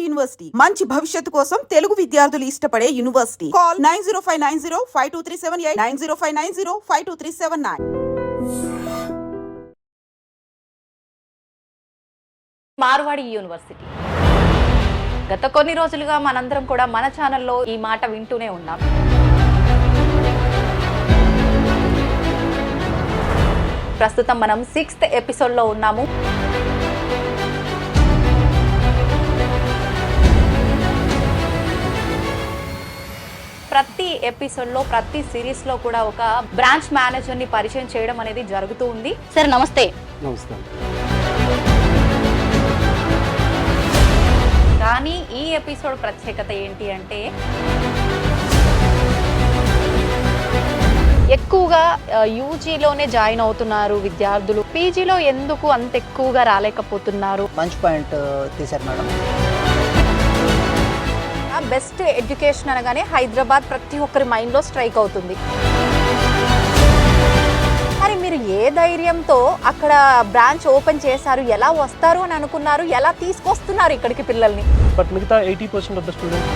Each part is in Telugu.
యూనివర్సిటీ మంచి భవిష్యత్తు కోసం తెలుగు విద్యార్థులు ఇష్టపడే యూనివర్సిటీ. కాల్ 9059052378 9059052379. మార్వాడి యూనివర్సిటీ గత కొన్ని రోజులుగా మనందరం కూడా మన ఛానల్లో ఈ మాట వింటూనే ఉన్నాం. ప్రస్తుతం మనం 6th ఎపిసోడ్లో ఉన్నాము. ప్రతి ఎపిసోడ్లో ప్రతి సిరీస్లో కూడా ఒక బ్రాంచ్ మేనేజర్ని పరిచయం చేయడం అనేది జరుగుతూ ఉంది. సార్ నమస్తే. నమస్కారం. కానీ ఈ ఎపిసోడ్ ప్రత్యేకత ఏంటి అంటే ఎక్కువగా యూజీలోనే జాయిన్ అవుతున్నారు విద్యార్థులు. పీజీలో ఎందుకు అంత ఎక్కువగా రాలేకపోతున్నారు? మంచి పాయింట్ తీశారు మేడం. బెస్ట్ ఎడ్యుకేషన్ అనగానే హైదరాబాద్ ప్రతి ఒక్కరి మైండ్లో స్ట్రైక్ అవుతుంది. మరి మీరు ఏ ధైర్యంతో అక్కడ బ్రాంచ్ ఓపెన్ చేశారు? ఎలా వస్తారు అని అనుకున్నారు? ఎలా తీసుకొస్తున్నారు ఇక్కడికి పిల్లల్ని? బట్ మిగతా 80% ఆఫ్ ద స్టూడెంట్స్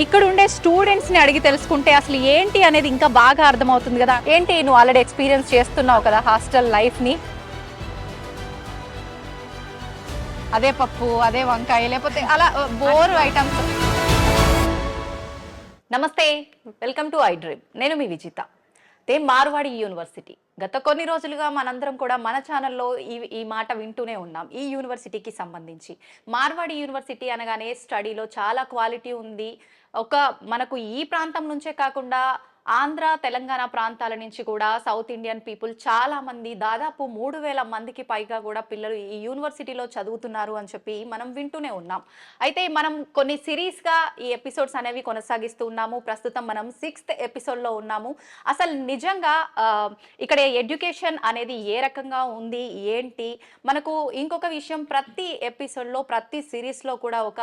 ఇక్కడ ఉండే స్టూడెంట్స్ని అడిగి తెలుసుకుంటే అసలు ఏంటి అనేది ఇంకా బాగా అర్థమవుతుంది కదా. ఏంటి నువ్వు ఆల్రెడీ ఎక్స్పీరియన్స్ చేస్తున్నావు కదా హాస్టల్ లైఫ్ని. అదే పప్పు, అదే వంకాయ, లేకపోతే అలా బోర్ ఐటమ్స్. నమస్తే, వెల్కమ్ టు ఐ డ్రీమ్. నేను మీ విజిత. మార్వాడి యూనివర్సిటీ గత కొన్ని రోజులుగా మనందరం కూడా మన ఛానల్లో ఈ మాట వింటూనే ఉన్నాం. ఈ యూనివర్సిటీకి సంబంధించి మార్వాడి యూనివర్సిటీ అనగానే స్టడీలో చాలా క్వాలిటీ ఉంది. మనకు ఈ ప్రాంతం నుంచే కాకుండా ఆంధ్ర, తెలంగాణ ప్రాంతాల నుంచి కూడా సౌత్ ఇండియన్ పీపుల్ చాలా మంది, దాదాపు 3000 మందికి పైగా కూడా పిల్లలు ఈ యూనివర్సిటీలో చదువుతున్నారు అని చెప్పి మనం వింటూనే ఉన్నాం. అయితే మనం కొన్ని సిరీస్గా ఈ ఎపిసోడ్స్ అనేవి కొనసాగిస్తూ ఉన్నాము. ప్రస్తుతం మనం 6th ఎపిసోడ్లో ఉన్నాము. అసలు నిజంగా ఇక్కడ ఎడ్యుకేషన్ అనేది ఏ రకంగా ఉంది ఏంటి? మనకు ఇంకొక విషయం, ప్రతి ఎపిసోడ్లో ప్రతి సిరీస్లో కూడా ఒక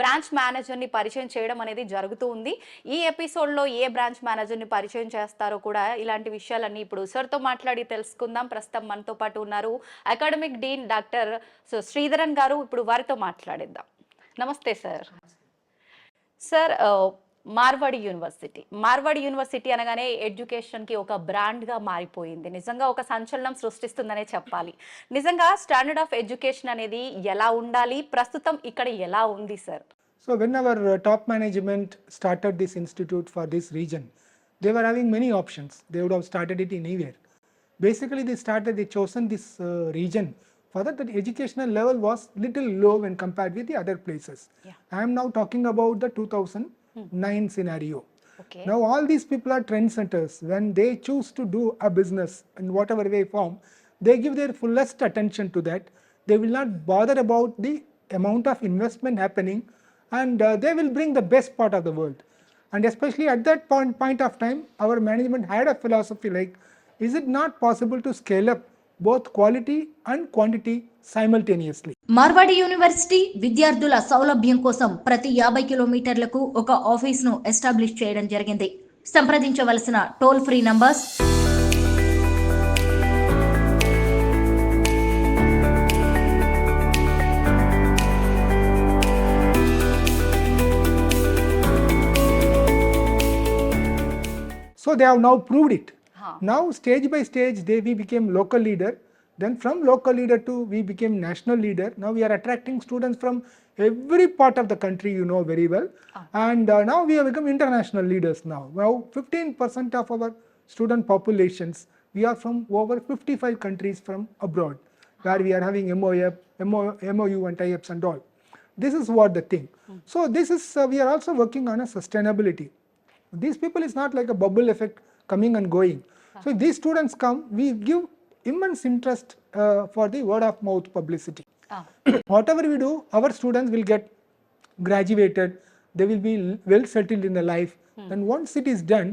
బ్రాంచ్ మేనేజర్ని పరిచయం చేయడం అనేది జరుగుతూ ఉంది. ఈ ఎపిసోడ్లో ఏ బ్రాంచ్ మేనేజర్ని పరిచయం చేస్తారో కూడా ఇలాంటి విషయాలన్నీ ఇప్పుడు సార్తో మాట్లాడి తెలుసుకుందాం. ప్రస్తుతం మనతో పాటు ఉన్నారు అకాడమిక్ డీన్ డాక్టర్ శ్రీధరన్ గారు. ఇప్పుడు వారితో మాట్లాడిద్దాం. నమస్తే సార్. సార్, మార్వాడి యూనివర్సిటీ అనగానే ఎడ్యుకేషన్కి ఒక బ్రాండ్గా మారిపోయింది. నిజంగా ఒక సంచలనం సృష్టిస్తుందనే చెప్పాలి. నిజంగా స్టాండర్డ్ ఆఫ్ ఎడ్యుకేషన్ అనేది ఎలా ఉండాలి, ప్రస్తుతం ఇక్కడ ఎలా ఉంది sir? So when our top management started this institute for this region, they were having many options. They would have started it anywhere. Basically, they chosen this region for that the educational level was little low when compared with the other places. Yeah. I am now talking about the 2009 scenario. Okay. Now all these people are trendsetters. When they choose to do a business in whatever way form, they give their fullest attention to that. They will not bother about the amount of investment happening, and they will bring the best part of the world. And especially at that point of time, our management had a philosophy like, is it not possible to scale up both quality and quantity simultaneously? Marwadi university విద్యార్థుల సౌలభ్యం కోసం ప్రతి 50 కిలోమీటర్లకు ఒక ఆఫీస్ను ఎస్టాబ్లిష్ చేయడం జరిగింది. సంప్రదించవలసిన toll free numbers 'So they have now proved it. Now stage by stage we became local leader. Then from local leader to we became national leader. Now we are attracting students from every part of the country, you know very well. And now we have become international leaders now. Now 15% of our student populations, we are from over 55 countries from abroad, where we are having MOU and tie-ups and all. This is what the thing. So this is, we are also working on a sustainability. These people is not like a bubble effect coming and going. So if these students come, we give immense interest for the word of mouth publicity. Whatever we do, our students will get graduated, they will be well settled in their life. And once it is done,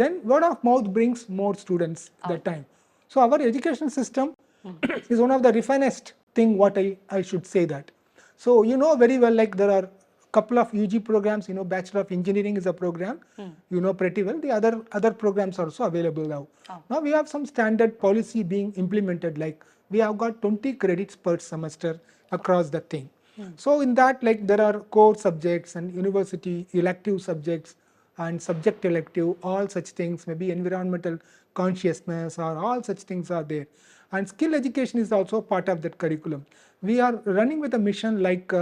then word of mouth brings more students that time. So our education system is one of the refinest thing, what I should say that. So you know very well, like there are couple of UG programs, you know, Bachelor of Engineering is a program, you know pretty well. The other programs are also available now. Now we have some standard policy being implemented, like we have got 20 credits per semester across the thing. So in that, like, there are core subjects and university elective subjects and subject elective, all such things, maybe environmental consciousness or all such things are there. And skill education is also part of that curriculum. We are running with a mission like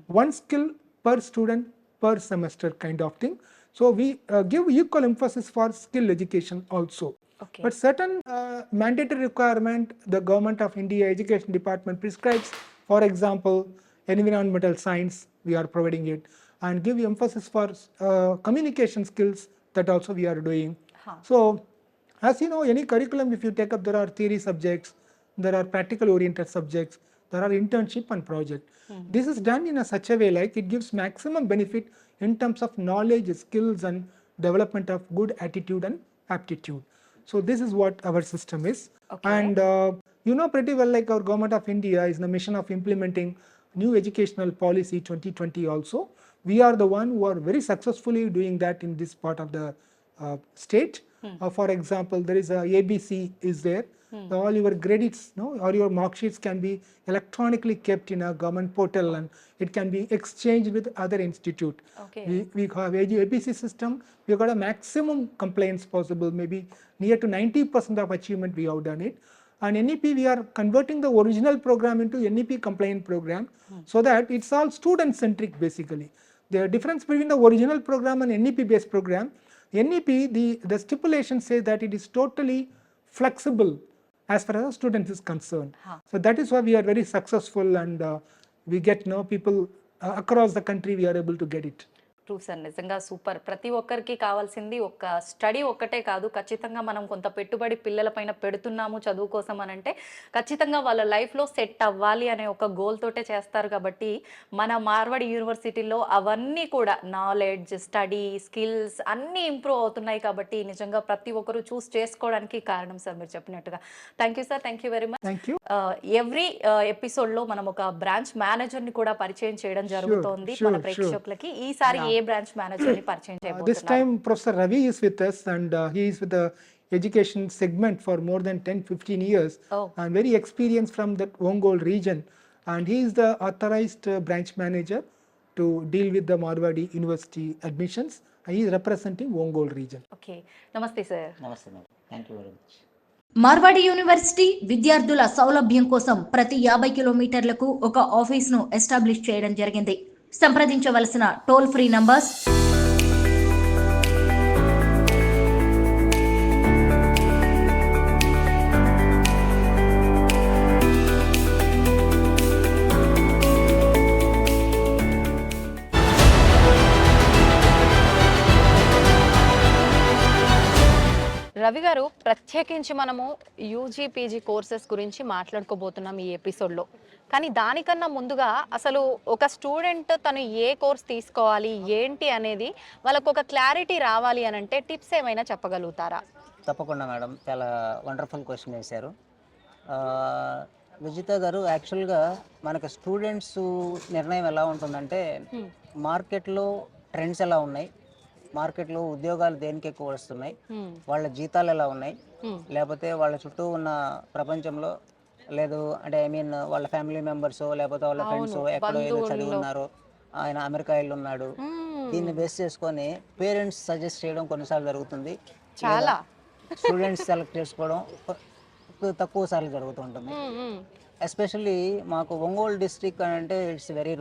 one skill per student per semester kind of thing. So we give equal emphasis for skill education also. Okay. But certain mandatory requirement the Government of India Education Department prescribes, for example, environmental science, we are providing it, and give emphasis for communication skills, that also we are doing. So as you know, any curriculum if you take up, there are theory subjects, there are practical oriented subjects, there are internship and project. This is done in a such a way like it gives maximum benefit in terms of knowledge, skills and development of good attitude and aptitude. So this is what our system is. Okay. And you know pretty well, like our Government of India is in the mission of implementing new educational policy 2020 also. We are the one who are very successfully doing that in this part of the state. For example, there is a ABC is there. All your credits, no, or your mark sheets can be electronically kept in a government portal and it can be exchanged with other institute. Okay. We have ABC system. We got a maximum compliance possible, maybe near to 90% of achievement we have done it. And NEP, we are converting the original program into NEP compliant program so that it's all student centric basically. The difference between the original program and NEP based program, NEP, the stipulation says that it is totally flexible as far as the student is concerned. So that is why we are very successful and we get people across the country, we are able to get it. True sir, నిజంగా సూపర్. ప్రతి ఒక్కరికి కావాల్సింది ఒక స్టడీ ఒక్కటే కాదు, ఖచ్చితంగా మనం కొంత పెట్టుబడి పిల్లల పైన పెడుతున్నాము చదువు కోసం అని అంటే ఖచ్చితంగా వాళ్ళ లైఫ్లో సెట్ అవ్వాలి అనే ఒక గోల్ తోటే చేస్తారు. కాబట్టి మన మార్వాడి యూనివర్సిటీలో అవన్నీ కూడా నాలెడ్జ్, స్టడీ, స్కిల్స్ అన్నీ ఇంప్రూవ్ అవుతున్నాయి. కాబట్టి నిజంగా ప్రతి ఒక్కరు చూస్ చేసుకోవడానికి కారణం సార్ మీరు చెప్పినట్టుగా. Thank you sir, thank you very much. Thank you. Every ఎపిసోడ్లో మనం ఒక బ్రాంచ్ మేనేజర్ని కూడా పరిచయం చేయడం జరుగుతోంది మన ప్రేక్షకులకి. ఈసారి ఏ బ్రాంచ్ మేనేజర్ ని పరిచయం చేయబోతున్నారు? This time Professor Ravi is with us and he is with the education segment for more than 10-15 years and very experienced from that Ongole region, and he is the authorized branch manager to deal with the Marwadi University admissions. He is representing Ongole region. Okay, నమస్తే సార్. నమస్తే madam, thank you very much. Marwadi university విద్యార్థుల సౌలభ్యం కోసం ప్రతి 50 కిలోమీటర్లకు ఒక ఆఫీస్ను ఎస్టాబ్లిష్ చేయడం జరిగింది. సంప్రదించవలసిన టోల్ ఫ్రీ నంబర్స్ రవి గారు, ప్రత్యేకించి మనము యూజీ పీజీ కోర్సెస్ గురించి మాట్లాడుకోబోతున్నాం ఈ ఎపిసోడ్లో. కానీ దానికన్నా ముందుగా అసలు ఒక స్టూడెంట్ తను ఏ కోర్స్ తీసుకోవాలి ఏంటి అనేది వాళ్ళకు ఒక క్లారిటీ రావాలి అని అంటే టిప్స్ ఏమైనా చెప్పగలుగుతారా? తప్పకుండా మేడం, చాలా వండర్ఫుల్ క్వశ్చన్ వేశారు విజిత గారు. యాక్చువల్గా మనకు స్టూడెంట్స్ నిర్ణయం ఎలా ఉంటుందంటే, మార్కెట్లో ట్రెండ్స్ ఎలా ఉన్నాయి, మార్కెట్లో ఉద్యోగాలు దేనికి ఎక్కువ వస్తున్నాయి, వాళ్ళ జీతాలు ఎలా ఉన్నాయి, లేకపోతే వాళ్ళ చుట్టూ ఉన్న ప్రపంచంలో లేదు అంటే వాళ్ళ ఫ్యామిలీ మెంబర్స్ లేకపోతే వాళ్ళ ఫ్రెండ్స్ ఎక్కడో ఏదో చదివి ఉన్నారు, ఆయన అమెరికా వెళ్ళి ఉన్నాడు, దీన్ని బేస్ చేసుకొని పేరెంట్స్ సజెస్ట్ చేయడం కొన్నిసార్లు జరుగుతుంది. చాలా స్టూడెంట్స్ సెలెక్ట్ చేసుకోవడం తక్కువ సార్లు జరుగుతూ ఉంటుంది. ఎస్పెషల్లీ మాకు ఒంగోలు డిస్ట్రిక్ట్ అంటే ఇట్స్ వెరీ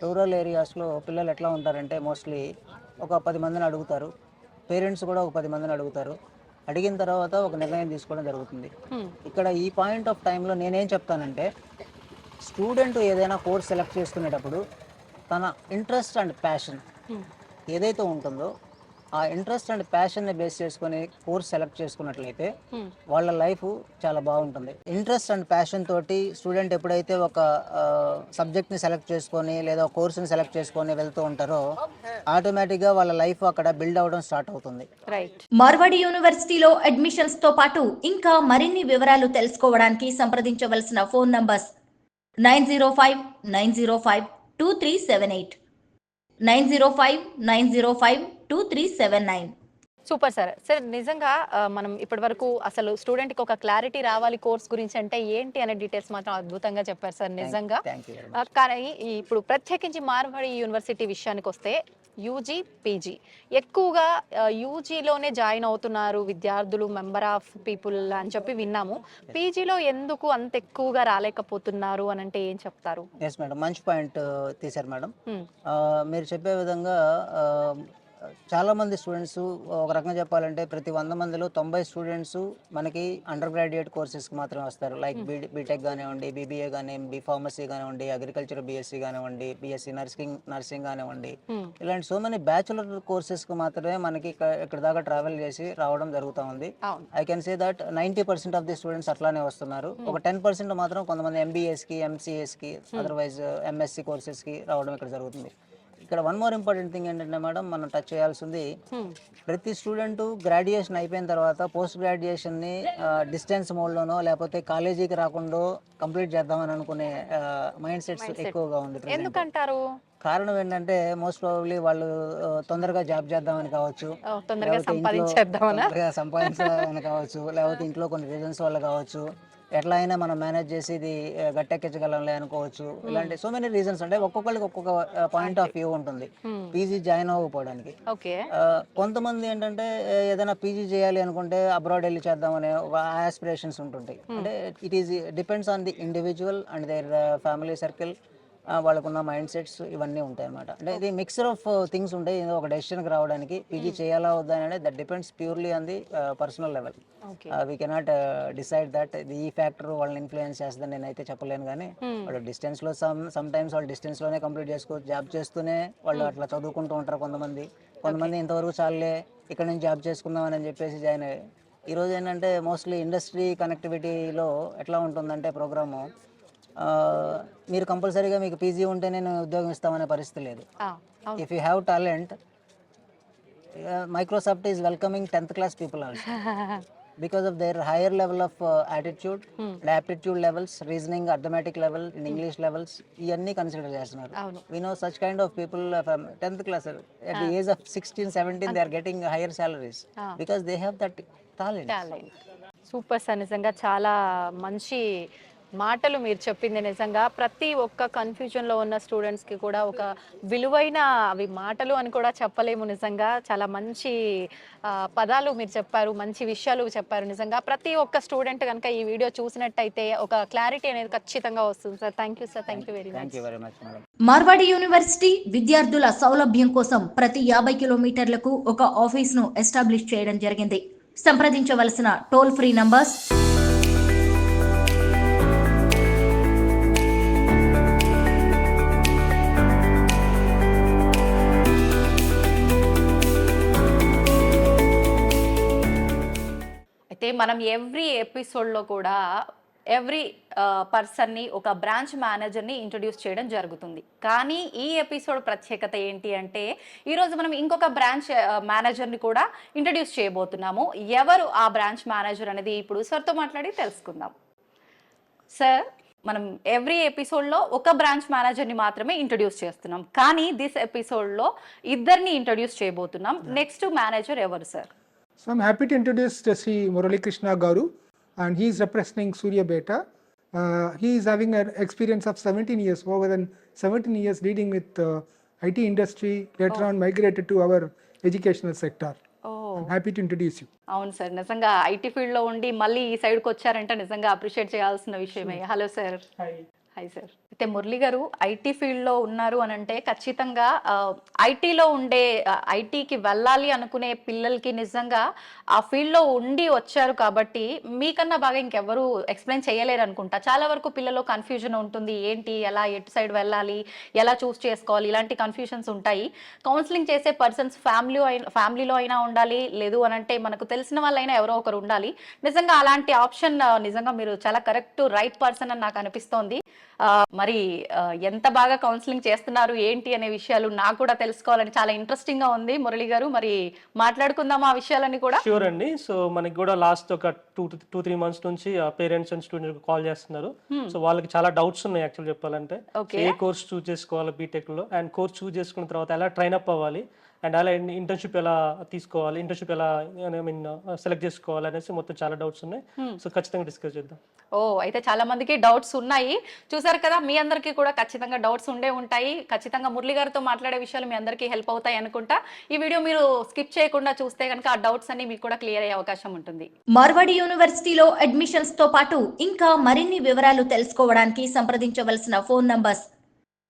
రూరల్ ఏరియాస్లో పిల్లలు ఎట్లా ఉంటారంటే మోస్ట్లీ ఒక 10 మందిని అడుగుతారు, పేరెంట్స్ కూడా ఒక 10 మందిని అడుగుతారు. అడిగిన తర్వాత ఒక నిర్ణయం తీసుకోవడం జరుగుతుంది. ఇక్కడ ఈ పాయింట్ ఆఫ్ టైంలో నేనేం చెప్తానంటే, స్టూడెంట్ ఏదైనా కోర్స్ సెలెక్ట్ చేసుకునేటప్పుడు తన ఇంట్రెస్ట్ అండ్ ప్యాషన్ ఏదైతే ఉంటుందో ఆ ఇంట్రెస్ట్ అండ్ ప్యాషన్ని బేస్ చేసుకొని కోర్స్ సెలెక్ట్ చేసుకున్నట్లయితే వాళ్ళ లైఫ్ చాలా బాగుంటుంది. ఇంట్రెస్ట్ అండ్ ప్యాషన్ తోటి స్టూడెంట్ ఎప్పుడైతే ఒక సబ్జెక్ట్ని సెలెక్ట్ చేసుకొని లేదా కోర్సుని సెలెక్ట్ చేసుకొని వెళ్తూ ఉంటారో ఆటోమేటిక్గా వాళ్ళ లైఫ్ అక్కడ బిల్డ్ అవ్వడం స్టార్ట్ అవుతుంది. మార్వాడి యూనివర్సిటీలో అడ్మిషన్స్ తో పాటు ఇంకా మరిన్ని వివరాలు తెలుసుకోవడానికి సంప్రదించవలసిన phone numbers 9059052378, 9059052379. Super sir. Sir నిజంగా మనం ఇప్పటి వరకు అసలు స్టూడెంట్కి ఒక క్లారిటీ రావాలి కోర్స్ గురించి అంటే ఏంటి అనే డీటెయిల్స్ మాత్రం అద్భుతంగా చెప్పారు సార్ నిజంగా. Thank you very much. కానీ ఇప్పుడు ప్రత్యేకించి మార్వాడి యూనివర్సిటీ విషయానికి వస్తే యూజీ పీజీ ఎక్కువగా యూజీలోనే జాయిన్ అవుతున్నారు విద్యార్థులు, మెంబర్ ఆఫ్ పీపుల్ అని చెప్పి విన్నాము. పీజీలో ఎందుకు అంత ఎక్కువగా రాలేకపోతున్నారు అని అంటే ఏం చెప్తారు? ఎస్ మేడం, మంచి పాయింట్ తీశారు మేడం. మీరు చెప్పే విధంగా చాలా మంది స్టూడెంట్స్, ఒక రకంగా చెప్పాలంటే ప్రతి 100 మందిలో 90 స్టూడెంట్స్ మనకి అండర్ గ్రాడ్యుయేట్ కోర్సెస్కి మాత్రమే వస్తారు. లైక్ బీటెక్ కానివ్వండి, బీబీఏ కానివ్వండి, బీఫార్మసీ కానివ్వండి, అగ్రికల్చర్ బీఎస్సీ కానివ్వండి, బీఎస్సీ నర్సింగ్ కానివ్వండి, ఇలాంటి సో మెనీ బ్యాచులర్ కోర్సెస్కి మాత్రమే మనకి ఇక్కడ దాకా ట్రావెల్ చేసి రావడం జరుగుతూ ఉంది. I can say that 90% of the students అట్లానే వస్తున్నారు. ఒక 10% మాత్రం కొంతమంది ఎంబీఏస్కి, ఎంసీఏస్కి, అదర్వైజ్ ఎంఎస్సీ కోర్సెస్కి రావడం ఇక్కడ జరుగుతుంది. ఇక్కడ వన్ మోర్ ఇంపార్టెంట్ థింగ్ ఏంటంటే మేడం, మనం టచ్ చేయాల్సింది ప్రతి స్టూడెంట్ గ్రాడ్యుయేషన్ అయిపోయిన తర్వాత పోస్ట్ గ్రాడ్యుయేషన్ని డిస్టెన్స్ మోడ్లోనో లేకపోతే కాలేజీకి రాకుండా కంప్లీట్ చేద్దామని అనుకునే మైండ్ సెట్స్ ఎక్కువగా ఉంది. ఎందుకంటారు? కారణం ఏంటంటే మోస్ట్ ప్రాబబ్లీ వాళ్ళు తొందరగా జాబ్ చేద్దామని కావచ్చు, తొందరగా సంపాదించాలని కావచ్చు, లేకపోతే ఇంట్లో కొన్ని రీజన్స్ వల్ల కావచ్చు, ఎట్లా అయినా మనం మేనేజ్ చేసి ఇది గట్టెక్కించగలంలే అనుకోవచ్చు. ఇలాంటి సో మెనీ రీజన్స్ అంటే ఒక్కొక్కరికి ఒక్కొక్క పాయింట్ ఆఫ్ వ్యూ ఉంటుంది పీజీ జాయిన్ అవ్వకపోవడానికి. కొంతమంది ఏంటంటే ఏదైనా పీజీ చేయాలి అనుకుంటే అబ్రాడ్ వెళ్ళి చేద్దామనే ఒక ఆస్పిరేషన్స్ ఉంటుంటాయి. అంటే it is depends on the individual and their family circle, వాళ్ళకున్న మైండ్ సెట్స్ ఇవన్నీ ఉంటాయి అన్నమాట. అంటే ఇది మిక్సర్ ఆఫ్ థింగ్స్ ఉంటాయి. ఏదో ఒక డెసిషన్కి రావడానికి పీజీ చేయాలా వద్దా అనేది that depends purely on the personal level. We cannot decide that ఈ ఫ్యాక్టర్ వాళ్ళని ఇన్ఫ్లుయెన్స్ చేస్తుందని నేనైతే చెప్పలేను. కానీ వాళ్ళు డిస్టెన్స్లో సమ్ టైమ్స్ వాళ్ళు డిస్టెన్స్లోనే కంప్లీట్ చేసుకోవచ్చు. జాబ్ చేస్తూనే వాళ్ళు అట్లా చదువుకుంటూ ఉంటారు. కొంతమంది ఇంతవరకు చాలే ఇక్కడ నుంచి జాబ్ చేసుకుందామని చెప్పేసి జాయిన్ అయ్యి. ఈరోజు ఏంటంటే మోస్ట్లీ ఇండస్ట్రీ కనెక్టివిటీలో ఎట్లా ఉంటుందంటే ప్రోగ్రాము, మీరు కంపల్సరీగా మీకు పీజీ ఉంటే నేను ఉద్యోగం ఇస్తామనే పరిస్థితి లేదు. If you have talent, Microsoft is welcoming 10th class people also because of their higher level of attitude, aptitude levels, reasoning, arithmetic level, in English levels, ఇవన్నీ కన్సిడర్ చేస్తున్నారు. We know such kind of people from 10th class at the age of 16, 17 they are getting higher salaries because they have that talent. Super sir, నిజంగా చాలా మంచి మాటలు మీరు చెప్పింది. నిజంగా ప్రతి ఒక్క కన్ఫ్యూజన్లో ఉన్న స్టూడెంట్స్కి కూడా ఒక విలువైన అవి మాటలు అని కూడా చెప్పలేము. నిజంగా చాలా మంచి పదాలు మీరు చెప్పారు, మంచి విషయాలు చెప్పారు. నిజంగా ప్రతి ఒక్క స్టూడెంట్ కనుక ఈ వీడియో చూసినట్టయితే ఒక క్లారిటీ అనేది ఖచ్చితంగా వస్తుంది sir. Thank you sir, thank you very much. Marwadi university విద్యార్థుల సౌలభ్యం కోసం ప్రతి 50 కిలోమీటర్లకు ఒక ఆఫీస్ను ఎస్టాబ్లిష్ చేయడం జరిగింది. సంప్రదించవలసిన టోల్ ఫ్రీ నంబర్స్ అయితే మనం ఎవ్రీ ఎపిసోడ్లో కూడా ఎవ్రీ పర్సన్ని ఒక బ్రాంచ్ మేనేజర్ని ఇంట్రడ్యూస్ చేయడం జరుగుతుంది. కానీ ఈ ఎపిసోడ్ ప్రత్యేకత ఏంటి అంటే ఈరోజు మనం ఇంకొక బ్రాంచ్ మేనేజర్ని కూడా ఇంట్రడ్యూస్ చేయబోతున్నాము. ఎవరు ఆ బ్రాంచ్ మేనేజర్ అనేది ఇప్పుడు సార్తో మాట్లాడి తెలుసుకుందాం. సార్, మనం ఎవ్రీ ఎపిసోడ్లో ఒక బ్రాంచ్ మేనేజర్ని మాత్రమే ఇంట్రడ్యూస్ చేస్తున్నాం, కానీ దిస్ ఎపిసోడ్లో ఇద్దరిని ఇంట్రడ్యూస్ చేయబోతున్నాం. నెక్స్ట్ మేనేజర్ ఎవరు sir? So I'm happy to introduce Sri Murali Krishna Garu, and he is representing Surya Beta. He is having an experience of 17 years, over than 17 years dealing with IT industry, later on migrated to our educational sector. I'm happy to introduce you. అవును సార్, నిజంగా ఐటీ ఫీల్డ్లో ఉండి మళ్ళీ ఈ సైడ్కి వచ్చారంటే నిజంగా అప్రిషియేట్ చేయాల్సిన విషయమే. Hello sir. Hi sir. అయితే మురళి గారు ఐటీ ఫీల్డ్లో ఉన్నారు అని అంటే ఖచ్చితంగా ఐటీలో ఉండే ఐటీకి వెళ్ళాలి అనుకునే పిల్లలకి నిజంగా ఆ ఫీల్డ్లో ఉండి వచ్చారు కాబట్టి మీకన్నా బాగా ఇంకెవరు ఎక్స్ప్లెయిన్ చేయలేరు అనుకుంటా. చాలా వరకు పిల్లల్లో కన్ఫ్యూజన్ ఉంటుంది, ఏంటి ఎలా ఎటు సైడ్ వెళ్ళాలి, ఎలా చూస్ చేసుకోవాలి, ఇలాంటి కన్ఫ్యూజన్స్ ఉంటాయి. కౌన్సిలింగ్ చేసే పర్సన్స్ ఫ్యామిలీలో అయినా ఉండాలి, లేదు అని అంటే మనకు తెలిసిన వాళ్ళైనా ఎవరో ఒకరు ఉండాలి. నిజంగా అలాంటి ఆప్షన్ నిజంగా మీరు చాలా కరెక్ట్ రైట్ పర్సన్ అని నాకు అనిపిస్తోంది. మరి ఎంత బాగా కౌన్సిలింగ్ చేస్తున్నారు ఏంటి అనే విషయాలు నాకు కూడా తెలుసుకోవాలని చాలా ఇంట్రెస్టింగ్ గా ఉంది మురళి గారు. మరి మాట్లాడుకుందాం ఆ విషయాలన్నీ కూడా. షూర్ అండి. సో మనకి కూడా లాస్ట్ ఒక 2-3 months నుంచి పేరెంట్స్ అండ్ స్టూడెంట్స్ కాల్ చేస్తున్నారు. సో వాళ్ళకి చాలా డౌట్స్ ఉన్నాయి యాక్చువల్ చెప్పాలంటే. ఏ కోర్స్ చూస్ చేసుకోవాలి బీటెక్ లో, అండ్ కోర్స్ చూస్ చేసుకున్న తర్వాత ఎలా ట్రైన్ అప్ అవ్వాలి, అండ్ అలా ఇంటర్న్షిప్ ఎలా తీసుకోవాలి, ఇంటర్న్షిప్ ఎలా సెలెక్ట్ చేసుకోవాలి అనేసి మొత్తం చాలా డౌట్స్ ఉన్నాయి. సో ఖచ్చితంగా డిస్కస్ చేద్దాం. అయితే చాలా మందికి డౌట్స్ ఉన్నాయి. చూసారు కదా, మీ అందరికీ కూడా ఖచ్చితంగా డౌట్స్ ఉండే ఉంటాయి. ఖచ్చితంగా మురళి గారితో మాట్లాడే విషయాలు మీ అందరికీ హెల్ప్ అవుతాయి అనుకుంటా. ఈ వీడియో మీరు స్కిప్ చేయకుండా చూస్తే కనుక ఆ డౌట్స్ అన్ని మీకు కూడా క్లియర్ అయ్యే అవకాశం ఉంటుంది. మార్వాడి యూనివర్సిటీలో అడ్మిషన్స్ తో పాటు ఇంకా మరిన్ని వివరాలు తెలుసుకోవడానికి సంప్రదించవలసిన ఫోన్ నంబర్స్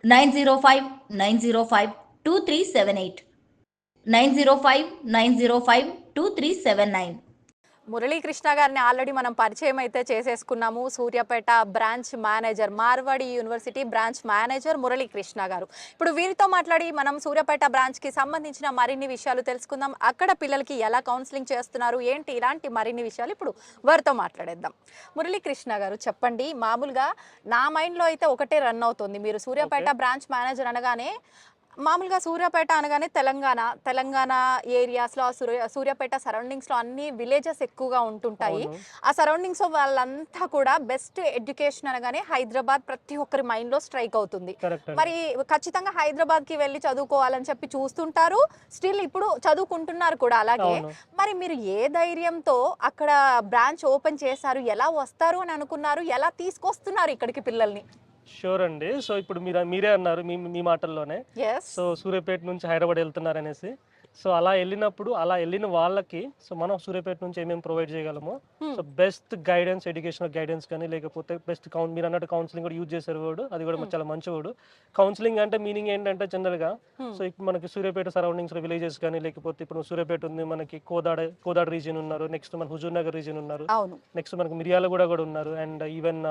905-905-2378, 905-905-2379. మురళీకృష్ణ గారిని ఆల్రెడీ మనం పరిచయం అయితే చేసేసుకున్నాము. Suryapet branch manager, Marwadi university branch manager Muralikrishna గారు. ఇప్పుడు వీరితో మాట్లాడి మనం సూర్యాపేట బ్రాంచ్కి సంబంధించిన మరిన్ని విషయాలు తెలుసుకుందాం. అక్కడ పిల్లలకి ఎలా కౌన్సిలింగ్ చేస్తున్నారు ఏంటి, ఇలాంటి మరిన్ని విషయాలు ఇప్పుడు వారితో మాట్లాడేద్దాం. మురళీకృష్ణ గారు చెప్పండి, మామూలుగా నా మైండ్లో అయితే ఒకటే రన్ అవుతుంది. మీరు సూర్యాపేట బ్రాంచ్ మేనేజర్ అనగానే మామూలుగా సూర్యాపేట అనగానే తెలంగాణ ఏరియాస్లో సూర్యాపేట సరౌండింగ్స్లో అన్ని విలేజెస్ ఎక్కువగా ఉంటుంటాయి. ఆ సరౌండింగ్స్ వాళ్ళంతా కూడా బెస్ట్ ఎడ్యుకేషన్ అనగానే హైదరాబాద్ ప్రతి ఒక్కరి మైండ్లో స్ట్రైక్ అవుతుంది. మరి ఖచ్చితంగా హైదరాబాద్కి వెళ్ళి చదువుకోవాలని చెప్పి చూస్తుంటారు, స్టిల్ ఇప్పుడు చదువుకుంటున్నారు కూడా అలాగే. మరి మీరు ఏ ధైర్యంతో అక్కడ బ్రాంచ్ ఓపెన్ చేశారు, ఎలా వస్తారు అని అనుకున్నారు, ఎలా తీసుకొస్తున్నారు ఇక్కడికి పిల్లల్ని? షూర్ అండి. సో ఇప్పుడు మీరే అన్నారు మీ మాటల్లోనే, సో సూర్యాపేట నుంచి హైదరాబాద్ వెళ్తున్నారు అనేసి. సో అలా వెళ్ళిన వాళ్ళకి సో మనం సూర్యాపేట నుంచి ఏమేమి ప్రొవైడ్ చేయగలము, so best guidance, educational guidance కానీ, లేకపోతే బెస్ట్ మీరు అన్నట్టు కౌన్సిలింగ్ కూడా యూజ్ చేసే వర్డ్, అది కూడా చాలా మంచి వర్డ్. కౌన్సిలింగ్ అంటే మీనింగ్ ఏంటంటే జనరల్ గా సో ఇప్పుడు మనకి సూర్యాపేట సరౌండింగ్స్ లో విలేజెస్ కానీ, లేకపోతే ఇప్పుడు సూర్యాపేట ఉంది, మనకి కోదాడ రీజియన్ ఉన్నారు, నెక్స్ట్ మన హుజూర్ నగర్ రీజియన్ ఉన్నారు, నెక్స్ట్ మనకి మిర్యాలగూడ కూడా ఉన్నారు, అండ్ ఈవెన్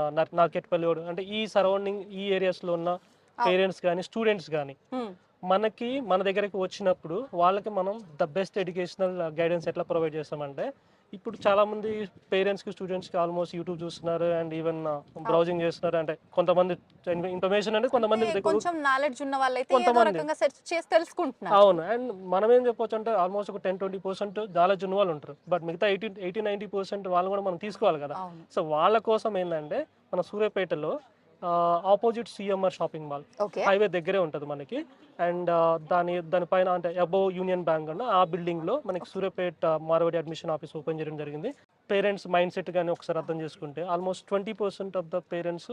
నార్కెట్పల్లి కూడా, అంటే ఈ సరౌండింగ్ ఈ ఏరియాస్ లో ఉన్న పేరెంట్స్ కానీ స్టూడెంట్స్ కానీ మన దగ్గరికి వచ్చినప్పుడు వాళ్ళకి మనం ద బెస్ట్ ఎడ్యుకేషనల్ గైడెన్స్ ఎట్లా ప్రొవైడ్ చేస్తామంటే, ఇప్పుడు చాలా మంది పేరెంట్స్ కి స్టూడెంట్స్ కి ఆల్మోస్ట్ యూట్యూబ్ చూస్తున్నారు అండ్ ఈవెన్ బ్రౌజింగ్ చేస్తున్నారు. అంటే కొంతమంది ఇన్ఫర్మేషన్ అంటే కొంతమంది కొంచెం నాలెడ్జ్ ఉన్న వాళ్ళైతే ఏదో రకంగా సెర్చ్ చేసి తెలుసుకుంటున్నారు. అవును, అండ్ మనం ఏం చెప్పొచ్చు అంటే ఆల్మోస్ట్ ఒక 10-20% నాలెడ్జ్ ఉన్న వాళ్ళు ఉంటారు, బట్ మిగతా 80-90% వాళ్ళు కూడా మనం తీసుకోవాలి కదా. సో వాళ్ళ కోసం ఏంటంటే మన సూర్యాపేటలో opposite CMR shopping mall highway దగ్గరే ఉంటుంది మనకి, అండ్ దానిపైన అంటే అబోవ్ యూనియన్ బ్యాంక్ అన్న ఆ బిల్డింగ్ లో మనకి Suryapet Marwadi admission office open చేయడం జరిగింది. పేరెంట్స్ మైండ్ సెట్ కానీ ఒకసారి అర్థం చేసుకుంటే ఆల్మోస్ట్ 20% ఆఫ్ ద పేరెంట్స్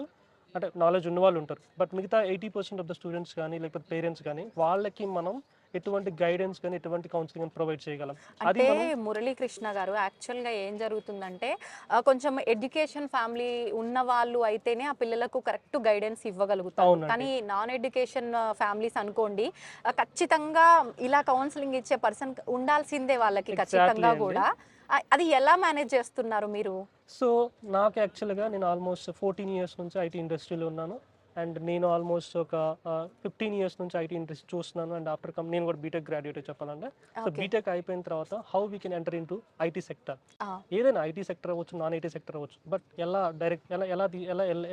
అంటే నాలెడ్జ్ ఉన్న వాళ్ళు ఉంటారు, బట్ మిగతా 80% ఆఫ్ ద స్టూడెంట్స్ కానీ లేకపోతే పేరెంట్స్ కానీ వాళ్ళకి మనం ఎటువంటి గైడెన్స్ కానీ ఎటువంటి కౌన్సిలింగ్ ప్రొవైడ్ చేయగలం. అంటే మురళీకృష్ణ గారు యాక్చువల్గా ఏం జరుగుతుందంటే కొంచెం ఎడ్యుకేషన్ ఫ్యామిలీ ఉన్న వాళ్ళు అయితేనే ఆ పిల్లలకు కరెక్ట్ గైడెన్స్ ఇవ్వగలుగుతారు. కానీ నాన్ ఎడ్యుకేషన్ ఫ్యామిలీస్ అనుకోండి, ఖచ్చితంగా ఇలా కౌన్సిలింగ్ ఇచ్చే పర్సన్ ఉండాల్సిందే వాళ్ళకి ఖచ్చితంగా కూడా. అది ఎలా మేనేజ్ చేస్తున్నారు మీరు? సో నాకు యాక్చువల్గా నేను ఆల్మోస్ట్ 14 years నుంచి ఐటీ ఇండస్ట్రీలో ఉన్నాను, అండ్ నేను ఆల్మోస్ట్ ఒక 15 years నుంచి ఐటీ ఇండస్ట్రీ చూస్తున్నాను. అండ్ ఆఫ్టర్ నేను కూడా బీటెక్ గ్రాడ్యుయేట్ చెప్పాలంటే, సో బీటెక్ అయిపోయిన తర్వాత how we can enter in to IT sector, ఏదైనా ఐటీ సెక్టర్ అవ్వచ్చు, నాన్ ఐటీ సెక్టర్ అవ్వచ్చు, బట్ ఎలా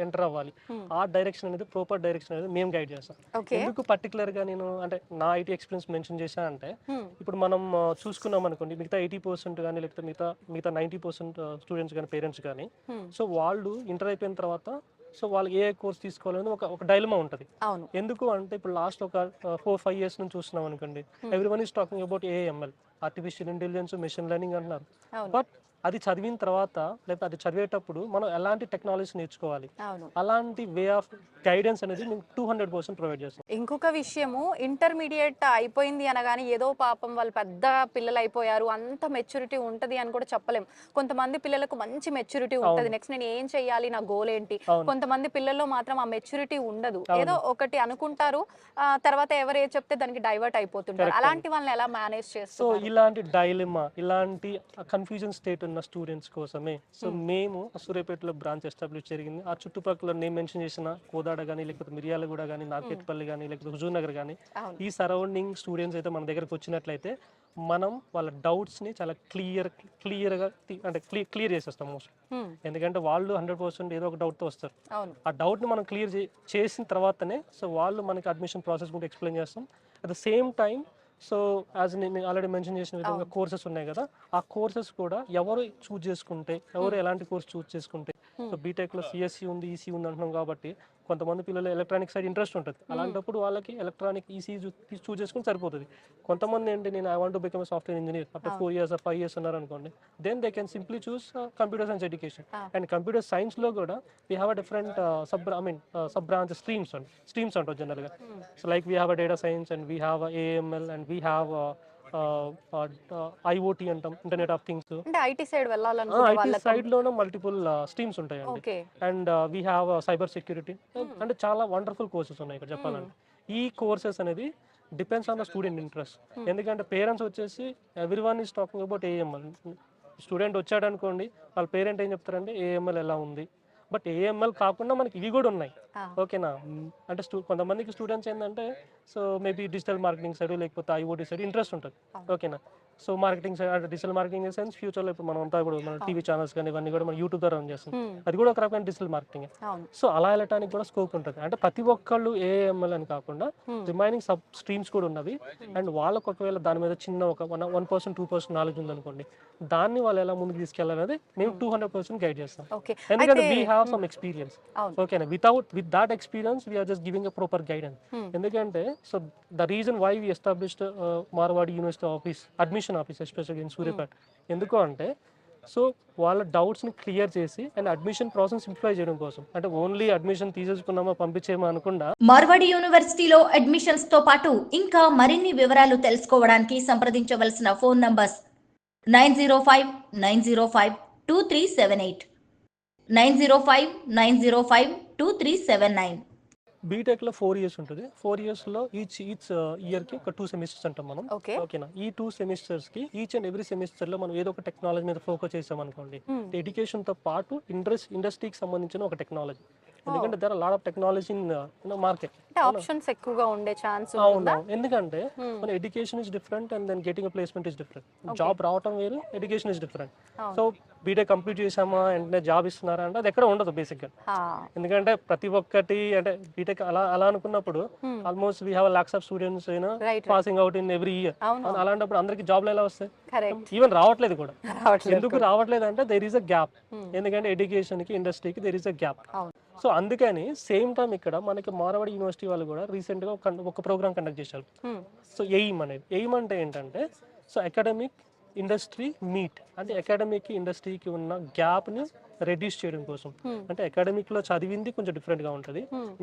ఎంటర్ అవ్వాలి, ఆ డైరెక్షన్ అనేది ప్రాపర్ డైరెక్షన్ అనేది మేము గైడ్ చేస్తాం. ఎందుకు పర్టికులర్ గా నేను అంటే నా ఐటీ ఎక్స్పీరియన్స్ మెన్షన్ చేశానంటే, ఇప్పుడు మనం చూసుకున్నాం అనుకోండి, మిగతా 80% కానీ లేకపోతే మిగతా 90% స్టూడెంట్స్ కానీ పేరెంట్స్ కానీ, సో వాళ్ళు ఇంటర్ అయిపోయిన తర్వాత సో వాళ్ళకి ఏ కోర్స్ తీసుకోవాలని ఒక డైలమా ఉంటుంది. ఎందుకు అంటే ఇప్పుడు లాస్ట్ ఒక 4-5 years నుంచి చూస్తున్నాం అనుకోండి, everyone is talking about AML, artificial intelligence, machine learning అంటున్నారు. బట్ అది చదివిన తర్వాత లేకపోతే అది చదివేటప్పుడు మనం ఎలాంటి టెక్నాలజీ నేర్చుకోవాలి, అలాంటి వే ఆఫ్ గైడెన్స్ అనేది మేము 200% ప్రొవైడ్ చేస్తాం. ఇంకొక విషయము, ఇంటర్మీడియట్ అయిపోయింది అనగానే ఏదో పాపం వాళ్ళు పెద్ద పిల్లలు అయిపోయారు, అంత మెచ్యూరిటీ ఉంటుంది అని కూడా చెప్పలేం. కొంతమంది పిల్లలకు మంచి మెచ్యూరిటీ ఉంటుంది, నెక్స్ట్ నేను ఏం చెయ్యాలి, నా గోల్ ఏంటి. కొంతమంది పిల్లల్లో మాత్రం ఆ మెచ్యూరిటీ ఉండదు, ఏదో ఒకటి అనుకుంటారు, తర్వాత ఎవరు ఏ చెప్తే దానికి డైవర్ట్ అయిపోతుంటారు. అలాంటి వాళ్ళని ఎలా మేనేజ్ చేస్తారు? సో ఇలాంటి డైలమా, ఇలాంటి కన్ఫ్యూజన్ స్టేట్ ఉన్న స్టూడెంట్స్ కోసమే సో మేము సూర్యాపేటలో బ్రాంచ్ ఎస్టాబ్లిష్ జరిగింది. ఆ చుట్టుపక్కల నేను మెన్షన్ చేసిన కోదాడ కానీ, లేకపోతే మిర్యాలగూడ కానీ, నార్కెట్పల్లి కానీ, లేకపోతే హుజూర్ నగర్ కానీ, ఈ సరౌండింగ్ స్టూడెంట్స్ అయితే మన దగ్గరకు వచ్చినట్లయితే మనం వాళ్ళ డౌట్స్ని చాలా క్లియర్గా అంటే క్లియర్ చేసేస్తాం మోస్ట్. ఎందుకంటే వాళ్ళు 100% ఏదో ఒక డౌట్తో వస్తారు. ఆ డౌట్ని మనం క్లియర్ చేసిన తర్వాతనే సో వాళ్ళు మనకి అడ్మిషన్ ప్రాసెస్ కూడా ఎక్స్ప్లెయిన్ చేస్తాం. At the same time so as నేను ఆల్రెడీ మెన్షన్ చేసిన విధంగా కోర్సెస్ ఉన్నాయి కదా, ఆ కోర్సెస్ కూడా ఎవరు చూజ్ చేసుకుంటే, ఎవరు ఎలాంటి కోర్స్ చూజ్ చేసుకుంటే, సో బీటెక్లో సిఎస్సి ఉంది, ఈసీ ఉంది అంటున్నాం కాబట్టి కొంతమంది పిల్లలు ఎలక్ట్రానిక్ సైడ్ ఇంట్రెస్ట్ ఉంటుంది. అలాంటప్పుడు వాళ్ళకి ఎలక్ట్రానిక్ ఈసీ చూజ్ చేసుకుని సరిపోతుంది. కొంతమంది ఏంటి నేను I want to become software engineer after 4 years or 5 years ఉన్నారు అనుకోండి, then they can simply choose computer science education. And computer సైన్స్లో కూడా we have a different sub branch streams అంటారు జనరల్గా. So like we have a data science and we have AML and we have IoT అంటాం, ఇంటర్నెట్ ఆఫ్ థింగ్స్. అంటే ఐటీ సైడ్ వెళ్ళాలనుకునే ఐటీ వాళ్ళకి సైడ్ లోనే మల్టిపుల్ స్ట్రీమ్స్ ఉంటాయండి. And we have cyber security అంటే చాలా వండర్ఫుల్ కోర్సెస్ ఉన్నాయి ఇక్కడ చెప్పాలంటే. ఈ కోర్సెస్ అనేది depends on the student interest. ఎందుకంటే పేరెంట్స్ వచ్చేసి everyone is talking about AML. Student వచ్చాడు అనుకోండి, వాళ్ళ పేరెంట్ ఏం చెప్తారంటే ఏఎంఎల్ ఎలా ఉంది, బట్ ఏఎంఎల్ కాకుండా మనకి ఇవి కూడా ఉన్నాయి. ఓకేనా, అంటే కొంతమందికి స్టూడెంట్స్ ఏంటంటే so maybe digital marketing side లేకపోతే IoT సైడ్ ఇంట్రెస్ట్ ఉంటుంది. ఓకేనా, సో మార్కెటింగ్ సైడ్ అంటే డిజిటల్ మార్కెటింగ్ ఇన్ సెన్స్ ఫ్యూచర్లో ఇప్పుడు మనం అంతా ఇప్పుడు మన టీవీ ఛానల్స్ కానీ ఇవన్నీ కూడా మనం యూట్యూబ్ ద్వారా రన్ చేస్తాం. అది కూడా ఒక రకమైన డిజిటల్ మార్కెటింగ్. సో అలా వెళ్ళటానికి కూడా స్కోప్ ఉంటుంది. అంటే ప్రతి ఒక్కళ్ళు ఏఎంఎల్ అని కాకుండా రిమైనింగ్ సబ్ స్ట్రీమ్స్ కూడా ఉన్నవి. అండ్ వాళ్ళకు ఒకవేళ దాని మీద చిన్న ఒక 1% 2% నాలెడ్జ్ ఉందనుకోండి, దాన్ని వాళ్ళు ఎలా ముందుకు తీసుకెళ్ళాలనేది మేము 200% గైడ్ చేస్తాం. ఎందుకంటే వీ హ్యావ్ సమ్ ఎక్స్పీరియన్స్. ఓకేనా, with that experience we're just giving a proper guidance. ఎందుకంటే so the reason why we established Marwadi university office, admission office especially in Suryapet. ఎందుకు అంటే సో వాళ్ళ డౌట్స్ని క్లియర్ చేసి అండ్ అడ్మిషన్ ప్రాసెస్ సింప్లిఫై చేయడం కోసం. అంటే ఓన్లీ అడ్మిషన్ తీసేసుకున్నామా పంపించేమా అనకుండా మార్వాడి యూనివర్సిటీలో అడ్మిషన్స్ తో పాటు ఇంకా మరిన్ని వివరాలు తెలుసుకోవడానికి సంప్రదించవలసిన ఫోన్ నంబర్స్ 905-905-2378, 905-905-2379. బీటెక్లో 4 years ఉంటుంది. 4 yearsలో ఈచ్ ఇయర్కి ఒక 2 semesters అంటాం మనం. ఓకేనా, ఈ 2 semestersకి ఈచ్ అండ్ ఎవ్రీ సెమిస్టర్లో మనం ఏదో ఒక టెక్నాలజీ మీద ఫోకస్ చేసాం అనుకోండి, ఎడ్యుకేషన్తో పాటు ఇండస్ట్రీకి సంబంధించిన ఒక టెక్నాలజీ. ఎందుకంటే there are lot of technology in market. Options ఎక్కువగా ఉండే ఛాన్స్. అవును, ఎందుకంటే మన education is different and then getting placement is different. Job రావటం వేరు, education is different. So BTech complete చేసామా వెంటనే జాబ్ ఇస్తున్నారా అంటే అది ఎక్కడ ఉండదు బేసిక్గా. ఎందుకంటే ప్రతి ఒక్కటి అంటే బీటెక్ అలా అనుకున్నప్పుడు almost we have lakhs of students passing out in every year. అలాంటప్పుడు అందరికి జాబ్లు ఎలా వస్తాయి? ఈవెన్ రావట్లేదు కూడా. ఎందుకు రావట్లేదు అంటే దేర్ ఈస్ అ గ్యాప్. ఎందుకంటే ఎడ్యుకేషన్ కి ఇండస్ట్రీకి there is a gap. So అందుకని సేమ్ టైం ఇక్కడ మనకి మార్వాడి యూనివర్సిటీ వాళ్ళు కూడా రీసెంట్ గా ఒక ప్రోగ్రామ్ కండక్ట్ చేశారు. సో ఎయిమ్ అంటే ఏంటంటే సో అకాడమిక్ ఇండస్ట్రీ మీట్, అంటే అకాడమిక్ ఇండస్ట్రీకి ఉన్న గ్యాప్ ని రెడ్యూస్ చేయడం కోసం. అంటే అకాడమిక్ లో చదివింది కొంచెం డిఫరెంట్ గా ఉంటుంది,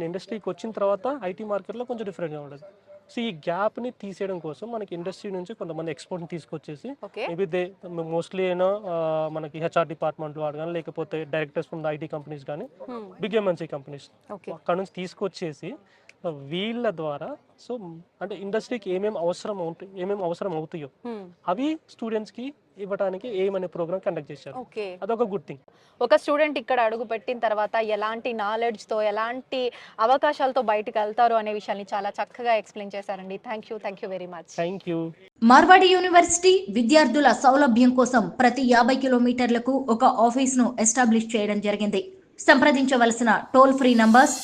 ఇండస్ట్రీకి వచ్చిన తర్వాత ఐటీ మార్కెట్ లో కొంచెం డిఫరెంట్ గా ఉంటుంది. సో ఈ గ్యాప్ ని తీసేయడం కోసం మనకి ఇండస్ట్రీ నుంచి కొంతమంది ఎక్స్పర్ట్ ని తీసుకొచ్చేసి మేబీ మోస్ట్లీ మనకి HR డిపార్ట్మెంట్ వాడు కానీ లేకపోతే directors from the IT companies కానీ బిగ్ MNC కంపెనీస్ అక్కడ నుంచి తీసుకొచ్చేసి వీళ్ళ ద్వారా సో అంటే ఇండస్ట్రీకి ఏమేమి అవసరం అవుతాయో అవి స్టూడెంట్స్ కి ఇవ్వడానికి ఏమనే ప్రోగ్రామ్ కండక్ట్ చేశారు. అదొక గుడ్ థింగ్. ఒక స్టూడెంట్ ఇక్కడ అడుగు పెట్టిన తర్వాత ఎలాంటి నాలెడ్జ్ తో ఎలాంటి అవకాశాలతో బయటకు వెళ్తారు అనే విషయాన్ని చాలా చక్కగా ఎక్స్ప్లెయిన్ చేశారండి. Thank you very much. Thank you. Marwadi university విద్యార్థుల సౌలభ్యం కోసం ప్రతి 50 కిలోమీటర్లకు ఒక ఆఫీస్ను ఎస్టాబ్లిష్ చేయడం జరిగింది. సంప్రదించవలసిన టోల్ ఫ్రీ నంబర్స్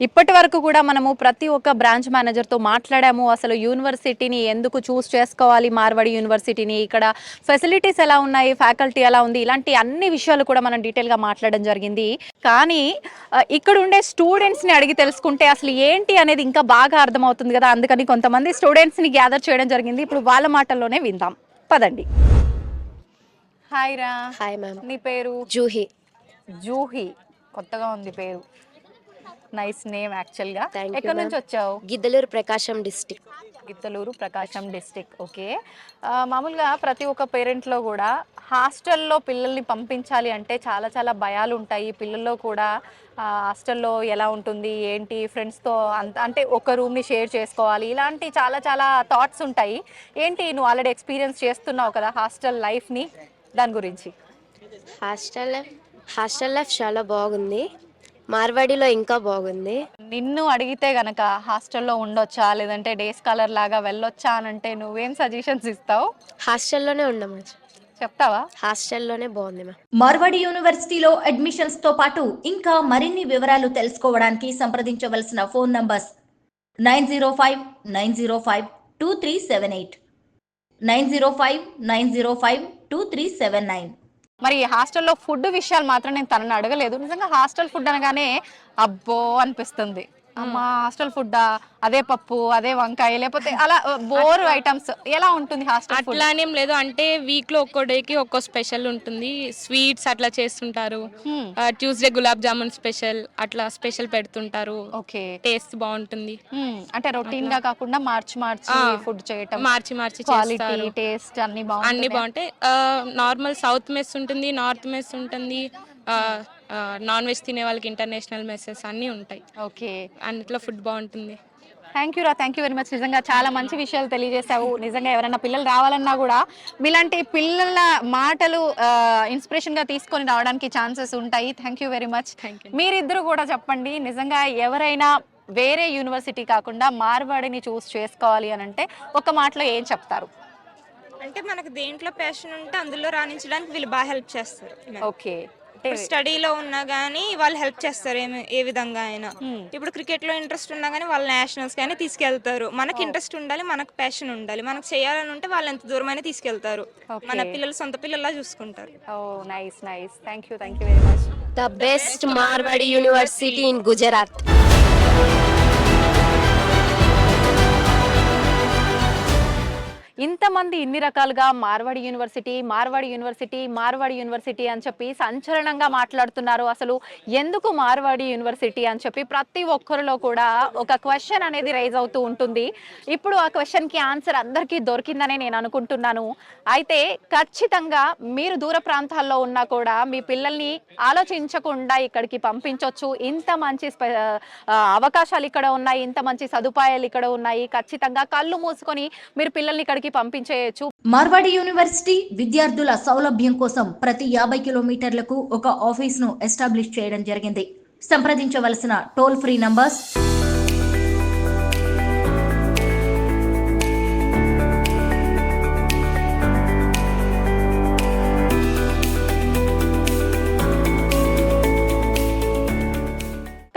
ఇప్పటి వరకు కూడా మనము ప్రతి ఒక్క బ్రాంచ్ మేనేజర్తో మాట్లాడాము. అసలు యూనివర్సిటీని ఎందుకు చూస్ చేసుకోవాలి, మార్వాడి యూనివర్సిటీని, ఇక్కడ ఫెసిలిటీస్ ఎలా ఉన్నాయి, ఫ్యాకల్టీ ఎలా ఉంది, ఇలాంటి అన్ని విషయాలు కూడా మనం డీటెయిల్గా మాట్లాడడం జరిగింది. కానీ ఇక్కడ ఉండే స్టూడెంట్స్ని అడిగి తెలుసుకుంటే అసలు ఏంటి అనేది ఇంకా బాగా అర్థమవుతుంది కదా. అందుకని కొంతమంది స్టూడెంట్స్ని గ్యాదర్ చేయడం జరిగింది. ఇప్పుడు వాళ్ళ మాటల్లోనే విందాం, పదండి. హాయ్ రా. Hi ma'am. నీ పేరు? జూహి. కొత్తగా ఉంది పేరు. నైస్ నేమ్ యాక్చువల్ గా. ఎక్కడి నుంచి వచ్చావు? గిద్దలూరు ప్రకాశం డిస్ట్రిక్ట్. గిద్దలూరు ప్రకాశం డిస్టిక్. ఓకే. మామూలుగా ప్రతి ఒక్క పేరెంట్లో కూడా హాస్టల్లో పిల్లల్ని పంపించాలి అంటే చాలా చాలా భయాలు ఉంటాయి పిల్లల్లో కూడా. హాస్టల్లో ఎలా ఉంటుంది ఏంటి, ఫ్రెండ్స్తో అంటే ఒక రూమ్ని షేర్ చేసుకోవాలి, ఇలాంటి చాలా చాలా థాట్స్ ఉంటాయి. ఏంటి నువ్వు ఆల్రెడీ ఎక్స్పీరియన్స్ చేస్తున్నావు కదా హాస్టల్ లైఫ్ని, దాని గురించి? హాస్టల్ లైఫ్ చాలా బాగుంది. మార్వాడిలో ఇంకా బాగుంది. నిన్ను అడిగితే గనక హాస్టల్లో ఉండొచ్చా లేదంటే డే స్కాలర్ లాగా వెళ్ళొచ్చా అని అంటే నువ్వేం సజెషన్స్ ఇస్తావు? హాస్టల్లోనే ఉండము, చెప్తావా? హాస్టల్లోనే బాగుంది మ్యామ్. మార్వాడి యూనివర్సిటీలో అడ్మిషన్స్ తో పాటు ఇంకా మరిన్ని వివరాలు తెలుసుకోవడానికి సంప్రదించవలసిన ఫోన్ నంబర్స్ 9059052378, 9059052379. మరి హాస్టల్లో ఫుడ్ విషయాలు మాత్రం నేను తనని అడగలేదు. నిజంగా హాస్టల్ ఫుడ్ అనగానే అబ్బో అనిపిస్తుంది. అమ్మా హాస్టల్ ఫుడ్, అదే పప్పు అదే వంకాయ లేకపోతే అలా బోర్ ఐటమ్స్ ఎలా ఉంటుంది హాస్టల్ ఫుడ్? అట్లానేం లేదు, అంటే వీక్ లో ఒక్కో డేకి ఒక్కో స్పెషల్ ఉంటుంది. స్వీట్స్ అట్లా చేస్తుంటారు. ట్యూస్డే గులాబ్ జామున్ స్పెషల్, అట్లా స్పెషల్ పెడుతుంటారు. ఓకే. టేస్ట్ బాగుంటుంది. అంటే రొటీన్ గా కాకుండా మార్చి ఫుడ్ చేయటం, మార్చి క్వాలిటీ టేస్ట్ అన్ని బాగుంటాయి. నార్మల్ సౌత్ మెస్ ఉంటుంది, నార్త్ మెస్ ఉంటుంది, నాన్ వెజ్ తినే వాళ్ళకి ఇంటర్నేషనల్ మెస్సెస్ అన్నీ ఉంటాయి. ఓకే. అన్నిట్లో ఫుడ్ బాగుంటుంది. Thank you very much. నిజంగా చాలా మంచి విషయాలు తెలియజేశావు. నిజంగా ఎవరైనా పిల్లలు రావాలన్నా కూడా మీలాంటి పిల్లల మాటలు ఇన్స్పిరేషన్ గా తీసుకొని రావడానికి ఛాన్సెస్ ఉంటాయి. Thank you very much. మీరిద్దరు కూడా చెప్పండి, నిజంగా ఎవరైనా వేరే యూనివర్సిటీ కాకుండా మార్వాడిని చూస్ చేసుకోవాలి అని అంటే ఒక మాటలో ఏం చెప్తారు? అంటే మనకు దేంట్లో ప్యాషన్ ఉంటే అందులో రాణించడానికి వీళ్ళు బాగా హెల్ప్ చేస్తారు. ఓకే. స్టడీలో ఉన్నా గానీ వాళ్ళు హెల్ప్ చేస్తారు ఏ విధంగా అయినా. ఇప్పుడు క్రికెట్ లో ఇంట్రెస్ట్ ఉన్నా గానీ వాళ్ళు నేషనల్స్ కానీ తీసుకెళ్తారు. మనకి ఇంట్రెస్ట్ ఉండాలి, మనకు ప్యాషన్ ఉండాలి, మనకు చేయాలని ఉంటే వాళ్ళు ఎంత దూరమైనా తీసుకెళ్తారు. మన పిల్లలు సొంత పిల్లల్లా చూసుకుంటారు. Nice. Thank you very much. The best Marwadi university in Gujarat. ఇంతమంది ఇన్ని రకాలుగా మార్వాడి యూనివర్సిటీ అని చెప్పి సంచలనంగా మాట్లాడుతున్నారు. అసలు ఎందుకు మార్వాడి యూనివర్సిటీ అని చెప్పి ప్రతి ఒక్కరిలో కూడా ఒక క్వశ్చన్ అనేది రైజ్ అవుతూ ఉంటుంది. ఇప్పుడు ఆ క్వశ్చన్కి ఆన్సర్ అందరికీ దొరికిందనే నేను అనుకుంటున్నాను. అయితే ఖచ్చితంగా మీరు దూర ప్రాంతాల్లో ఉన్నా కూడా మీ పిల్లల్ని ఆలోచించకుండా ఇక్కడికి పంపించవచ్చు. ఇంత మంచి అవకాశాలు ఇక్కడ ఉన్నాయి, ఇంత మంచి సదుపాయాలు ఇక్కడ ఉన్నాయి. ఖచ్చితంగా కళ్ళు మూసుకొని మీరు పిల్లల్ని ఇక్కడికి పంపించేయచ్చు. మార్వాడి యూనివర్సిటీ విద్యార్థుల సౌలభ్యం కోసం ప్రతి 50 కిలోమీటర్లకు ఒక ఆఫీస్ ను ఎస్టాబ్లిష్ చేయడం జరిగింది. సంప్రదించవలసిన టోల్ ఫ్రీ నంబర్స్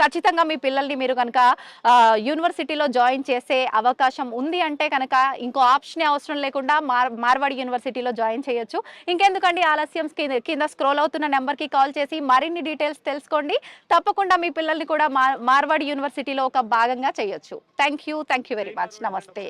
ఖచ్చితంగా మీ పిల్లల్ని మీరు కనుక యూనివర్సిటీలో జాయిన్ చేసే అవకాశం ఉంది అంటే కనుక ఇంకో ఆప్షన్ అవసరం లేకుండా మార్వాడి యూనివర్సిటీలో జాయిన్ చేయొచ్చు. ఇంకెందుకండి ఆలస్యం, కింద స్క్రోల్ అవుతున్న నెంబర్కి కాల్ చేసి మరిన్ని డీటెయిల్స్ తెలుసుకోండి. తప్పకుండా మీ పిల్లల్ని కూడా మార్వాడి యూనివర్సిటీలో ఒక భాగంగా చేయొచ్చు. Thank you very much. నమస్తే.